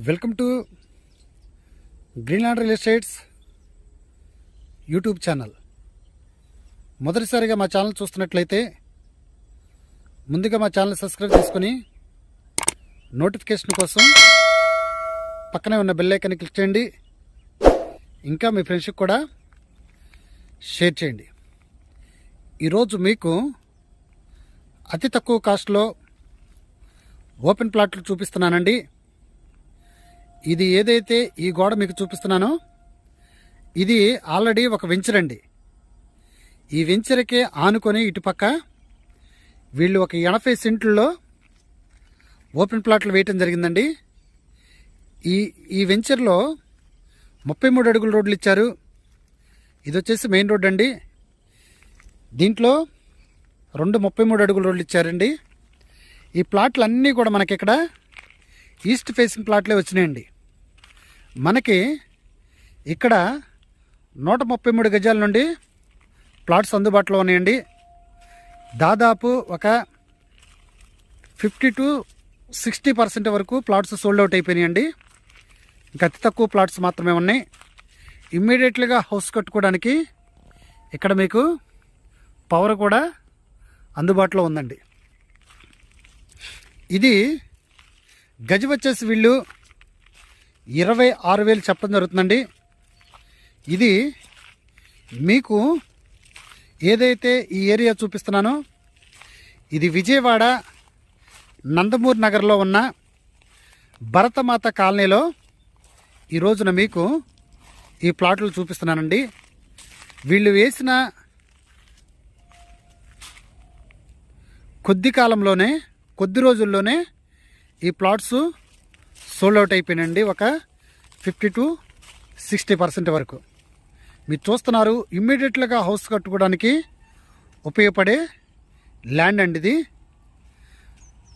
Welcome to Greenland real estates YouTube channel. మొదటిసారిగా మా channel చూస్తున్నట్లయితే ముందుగా మా ఛానల్ సబ్స్క్రైబ్ చేసుకుని నోటిఫికేషన్ కోసం పక్కనే ఉన్న బెల్ ఐకాన్ని క్లిక్ చేయండి. ఇంకా మీ ఫ్రెండ్స్కి కూడా షేర్ చేయండి. ఈరోజు మీకు అతి తక్కువ కాస్ట్లో ఓపెన్ ప్లాట్లు చూపిస్తున్నానండి. ఇది ఏదైతే ఈ గోడ మీకు చూపిస్తున్నానో ఇది ఆల్రెడీ ఒక వెంచర్ అండి. ఈ వెంచర్కే ఆనుకొని ఇటుపక్క వీళ్ళు ఒక 80 సెంట్లలో ఓపెన్ ప్లాట్లు వేయటం జరిగిందండి. ఈ వెంచర్లో 33 అడుగుల రోడ్లు ఇచ్చారు. ఇది వచ్చేసి మెయిన్ రోడ్ అండి. దీంట్లో 2 33 అడుగుల రోడ్లు ఇచ్చారండి. ఈ ప్లాట్లు అన్నీ కూడా మనకి ఇక్కడ ఈస్ట్ ఫేసింగ్ ప్లాట్లే వచ్చినాయండి. మనకి ఇక్కడ 133 గజాల నుండి ప్లాట్స్ అందుబాటులో ఉన్నాయండి. దాదాపు ఒక 50 to 60% వరకు ప్లాట్స్ సోల్డ్ అవుట్ అయిపోయినాయండి. ఇంకా అతి తక్కువ ప్లాట్స్ మాత్రమే ఉన్నాయి. ఇమ్మీడియట్లీగా హౌస్ కట్టుకోవడానికి ఇక్కడ మీకు పవర్ కూడా అందుబాటులో ఉందండి. ఇది గజ వచ్చేసి వీళ్ళు 26,000 చెప్పడం జరుగుతుందండి. ఇది మీకు ఏదైతే ఈ ఏరియా చూపిస్తున్నానో ఇది విజయవాడ నందమూరి నగర్లో ఉన్న భరతమాత కాలనీలో ఈ రోజున మీకు ఈ ప్లాట్లు చూపిస్తున్నానండి. వీళ్ళు వేసిన కొద్ది రోజుల్లోనే ఈ ప్లాట్స్ సోల్డ్ అవుట్ అయిపోయినండి. ఒక 50 to 60% వరకు మీరు చూస్తున్నారు. ఇమ్మీడియట్గా హౌస్ కట్టుకోవడానికి ఉపయోగపడే ల్యాండ్ అండి. ఇది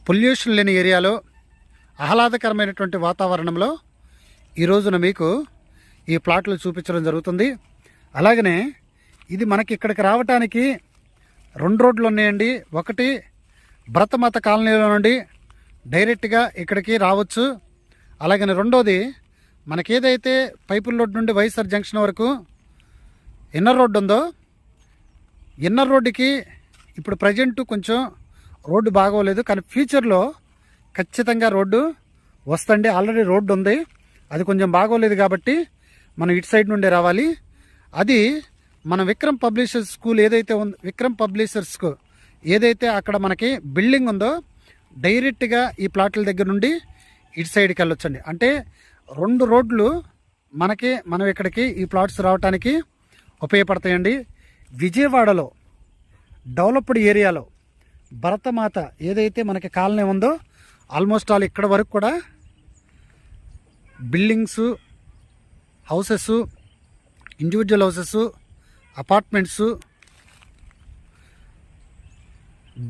పొల్యూషన్ లేని ఏరియాలో ఆహ్లాదకరమైనటువంటి వాతావరణంలో ఈ రోజున మీకు ఈ ప్లాట్లు చూపించడం జరుగుతుంది. అలాగనే ఇది మనకి ఇక్కడికి రావటానికి 2 రోడ్లు ఉన్నాయండి. ఒకటి భరతమాత కాలనీలో నుండి డైరెక్ట్గా ఇక్కడికి రావచ్చు. అలాగనే రెండోది మనకేదైతే పైపుల్ రోడ్ నుండి వైఎస్ఆర్ జంక్షన్ వరకు ఇన్నర్ రోడ్డు ఉందో ఇన్నర్ రోడ్డుకి ఇప్పుడు ప్రజెంట్ కొంచెం రోడ్డు బాగోలేదు, కానీ ఫ్యూచర్లో ఖచ్చితంగా రోడ్డు వస్తుంది. ఆల్రెడీ రోడ్డు ఉంది, అది కొంచెం బాగోలేదు కాబట్టి మనం ఇటు సైడ్ నుండే రావాలి. అది మన విక్రమ్ పబ్లిషర్స్ స్కూల్ ఏదైతే ఉందో, విక్రమ్ పబ్లిషర్స్కు ఏదైతే అక్కడ మనకి బిల్డింగ్ ఉందో డైరెక్ట్గా ఈ ప్లాట్ల దగ్గర నుండి ఇటు సైడ్కి వెళ్ళొచ్చండి. అంటే 2 రోడ్లు మనం ఇక్కడికి ఈ ప్లాట్స్ రావడానికి ఉపయోగపడతాయండి. విజయవాడలో డెవలప్డ్ ఏరియాలో భరతమాత ఏదైతే మనకి కాలనీ ఉందో ఆల్మోస్ట్ ఆల్ ఇక్కడ వరకు కూడా buildings, houses, individual houses, apartments,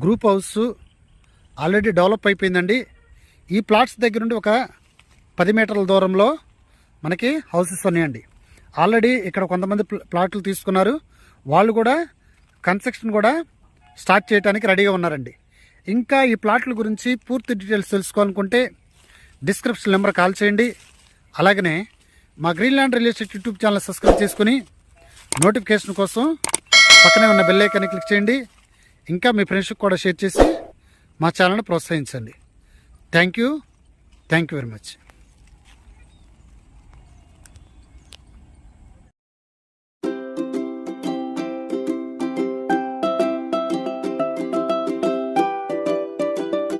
group house already develop అయిపోయిందండి. ఈ ప్లాట్స్ దగ్గర నుండి ఒక 10 మీటర్ల దూరంలో మనకి హౌసెస్ ఉన్నాయండి. ఆల్రెడీ ఇక్కడ కొంతమంది ప్లాట్లు తీసుకున్నారు. వాళ్ళు కూడా కన్స్ట్రక్షన్ కూడా స్టార్ట్ చేయడానికి రెడీగా ఉన్నారండి. ఇంకా ఈ ప్లాట్ల గురించి పూర్తి డీటెయిల్స్ తెలుసుకోవాలనుకుంటే డిస్క్రిప్షన్ నెంబర్ కాల్ చేయండి. అలాగనే మా Greenland real estate YouTube channel subscribe చేసుకుని నోటిఫికేషన్ కోసం పక్కనే ఉన్న బెల్ ఐకాన్ని క్లిక్ చేయండి. ఇంకా మీ ఫ్రెండ్స్కి కూడా షేర్ చేసి మా ఛానల్ని ప్రోత్సహించండి. Thank you very much.